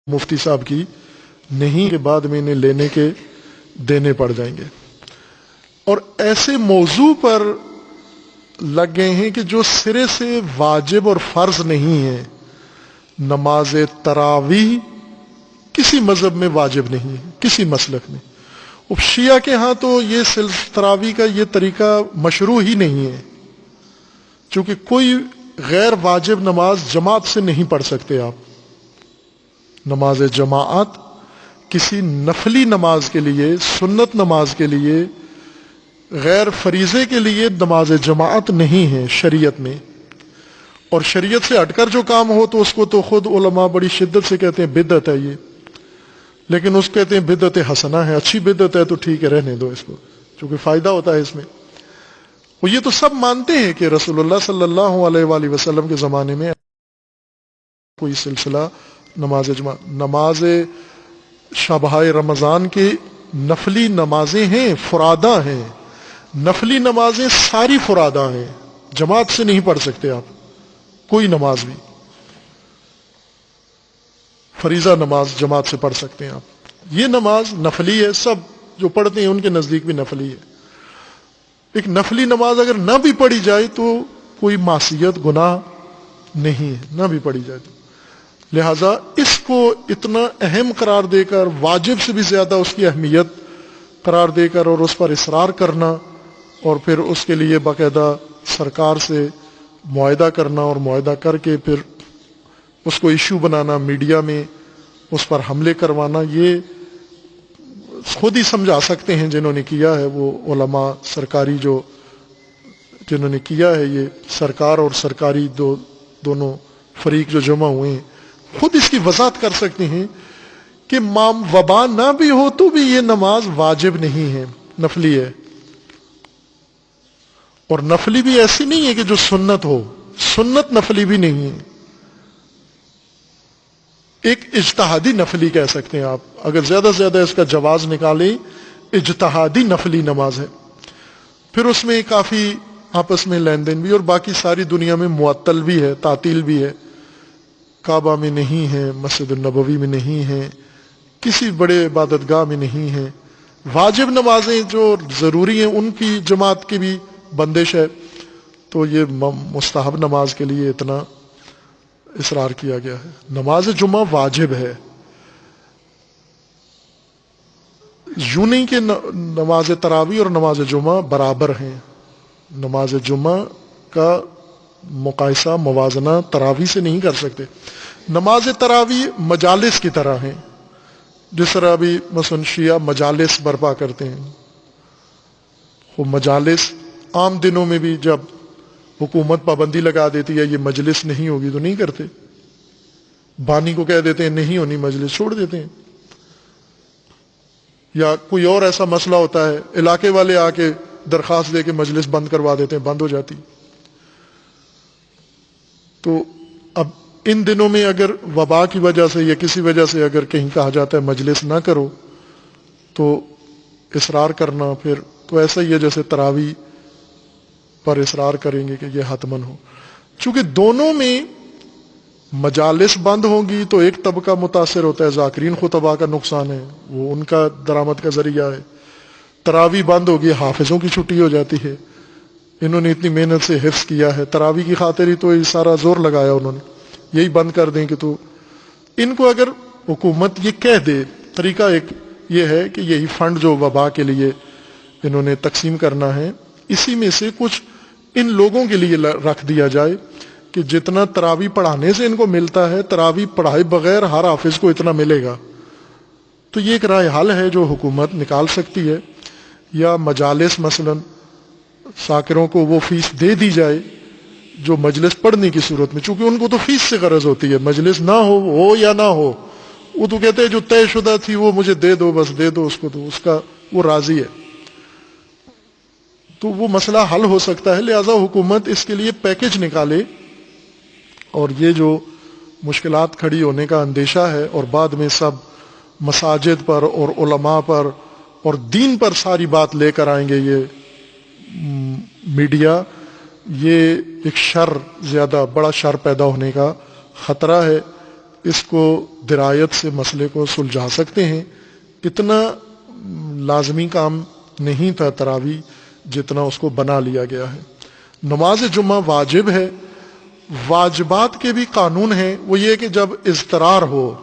مفتی صاحب کی نہیں کے بعد میں انہیں لینے کے دینے پڑ جائیں گے. اور ایسے موضوع پر لگ گئے ہیں کہ جو سرے سے واجب اور فرض نہیں ہے. نماز تراویح کسی مذہب میں واجب نہیں ہے، کسی مسلک میں. اب شیعہ کے ہاں تو یہ تراویح کا یہ طریقہ مشروع ہی نہیں ہے، چونکہ کوئی غیر واجب نماز جماعت سے نہیں پڑھ سکتے آپ. نماز جماعت کسی نفلی نماز کے لیے، سنت نماز کے لیے، غیر فریضے کے لیے نماز جماعت نہیں ہے شریعت میں. اور شریعت سے ہٹ کر جو کام ہو تو اس کو تو خود علماء بڑی شدت سے کہتے ہیں بدعت ہے یہ، لیکن اس کہتے ہیں بدعت حسنہ ہے، اچھی بدعت ہے تو ٹھیک ہے رہنے دو اس کو، چونکہ فائدہ ہوتا ہے اس میں. وہ یہ تو سب مانتے ہیں کہ رسول اللہ صلی اللہ علیہ وآلہ وسلم کے زمانے میں کوئی سلسلہ نماز شبہائے رمضان کی نفلی نمازیں ہیں، فرادہ ہیں. نفلی نمازیں ساری فرادہ ہیں، جماعت سے نہیں پڑھ سکتے آپ کوئی نماز بھی. فریضہ نماز جماعت سے پڑھ سکتے ہیں آپ. یہ نماز نفلی ہے، سب جو پڑھتے ہیں ان کے نزدیک بھی نفلی ہے. ایک نفلی نماز اگر نہ بھی پڑھی جائے تو کوئی معصیت گناہ نہیں ہے، نہ بھی پڑھی جائے تو. لہذا اس کو اتنا اہم قرار دے کر، واجب سے بھی زیادہ اس کی اہمیت قرار دے کر اور اس پر اصرار کرنا، اور پھر اس کے لیے باقاعدہ سرکار سے معاہدہ کرنا، اور معاہدہ کر کے پھر اس کو ایشو بنانا، میڈیا میں اس پر حملے کروانا، یہ خود ہی سمجھا سکتے ہیں جنہوں نے کیا ہے، وہ علماء سرکاری جو جنہوں نے کیا ہے. یہ سرکار اور سرکاری دونوں فریق جو جمع ہوئے ہیں خود اس کی وضاحت کر سکتے ہیں کہ وبا نہ بھی ہو تو بھی یہ نماز واجب نہیں ہے، نفلی ہے. اور نفلی بھی ایسی نہیں ہے کہ جو سنت ہو، سنت نفلی بھی نہیں ہے، ایک اجتہادی نفلی کہہ سکتے ہیں آپ. اگر زیادہ سے زیادہ اس کا جواز نکالیں، اجتہادی نفلی نماز ہے. پھر اس میں کافی آپس میں لین دین بھی، اور باقی ساری دنیا میں معطل بھی ہے، تعطیل بھی ہے. کعبہ میں نہیں ہے، مسجد النبوی میں نہیں ہے، کسی بڑے عبادت گاہ میں نہیں ہے. واجب نمازیں جو ضروری ہیں ان کی جماعت کی بھی بندش ہے. تو یہ مستحب نماز کے لیے اتنا اصرار کیا گیا ہے. نماز جمعہ واجب ہے، یوں نہیں کہ نماز تراویح اور نماز جمعہ برابر ہیں. نماز جمعہ کا مقایسہ، موازنہ تراویح سے نہیں کر سکتے. نماز تراویح مجالس کی طرح ہیں، جس طرح ابھی مثلا شیعہ مجالس برپا کرتے ہیں. وہ مجالس عام دنوں میں بھی جب حکومت پابندی لگا دیتی ہے یہ مجلس نہیں ہوگی تو نہیں کرتے، بانی کو کہہ دیتے ہیں نہیں ہونی مجلس، چھوڑ دیتے ہیں. یا کوئی اور ایسا مسئلہ ہوتا ہے، علاقے والے آ کے درخواست دے کے مجلس بند کروا دیتے ہیں، بند ہو جاتی. تو اب ان دنوں میں اگر وبا کی وجہ سے یا کسی وجہ سے اگر کہیں کہا جاتا ہے مجلس نہ کرو تو اصرار کرنا پھر تو ایسا ہی ہے جیسے تراویح پر اصرار کریں گے کہ یہ حتمن ہو. چونکہ دونوں میں مجالس بند ہوں گی تو ایک طبقہ متاثر ہوتا ہے، ذاکرین خطباء کا نقصان ہے، وہ ان کا درآمد کا ذریعہ ہے. تراویح بند ہوگی، حافظوں کی چھٹی ہو جاتی ہے، انہوں نے اتنی محنت سے حفظ کیا ہے، تراویح کی خاطر ہی تو یہ سارا زور لگایا انہوں نے، یہی بند کر دیں کہ تو ان کو اگر حکومت یہ کہہ دے. طریقہ ایک یہ ہے کہ یہی فنڈ جو وبا کے لیے انہوں نے تقسیم کرنا ہے، اسی میں سے کچھ ان لوگوں کے لیے رکھ دیا جائے کہ جتنا تراویح پڑھانے سے ان کو ملتا ہے، تراویح پڑھائے بغیر ہر حافظ کو اتنا ملے گا. تو یہ ایک رائے حل ہے جو حکومت نکال سکتی ہے. یا مجالس مثلا ساکروں کو وہ فیس دے دی جائے جو مجلس پڑھنے کی صورت میں، چونکہ ان کو تو فیس سے غرض ہوتی ہے، مجلس نہ ہو یا نہ ہو، وہ تو کہتے ہیں جو طے شدہ تھی وہ مجھے دے دو، بس دے دو اس کو، تو اس کا وہ راضی ہے. تو وہ مسئلہ حل ہو سکتا ہے. لہذا حکومت اس کے لیے پیکج نکالے، اور یہ جو مشکلات کھڑی ہونے کا اندیشہ ہے اور بعد میں سب مساجد پر اور علماء پر اور دین پر ساری بات لے کر آئیں گے یہ میڈیا، یہ ایک شر، زیادہ بڑا شر پیدا ہونے کا خطرہ ہے. اس کو درایت سے مسئلے کو سلجھا سکتے ہیں. اتنا لازمی کام نہیں تھا تراویح جتنا اس کو بنا لیا گیا ہے. نماز جمعہ واجب ہے. واجبات کے بھی قانون ہیں. وہ یہ کہ جب اضطرار ہو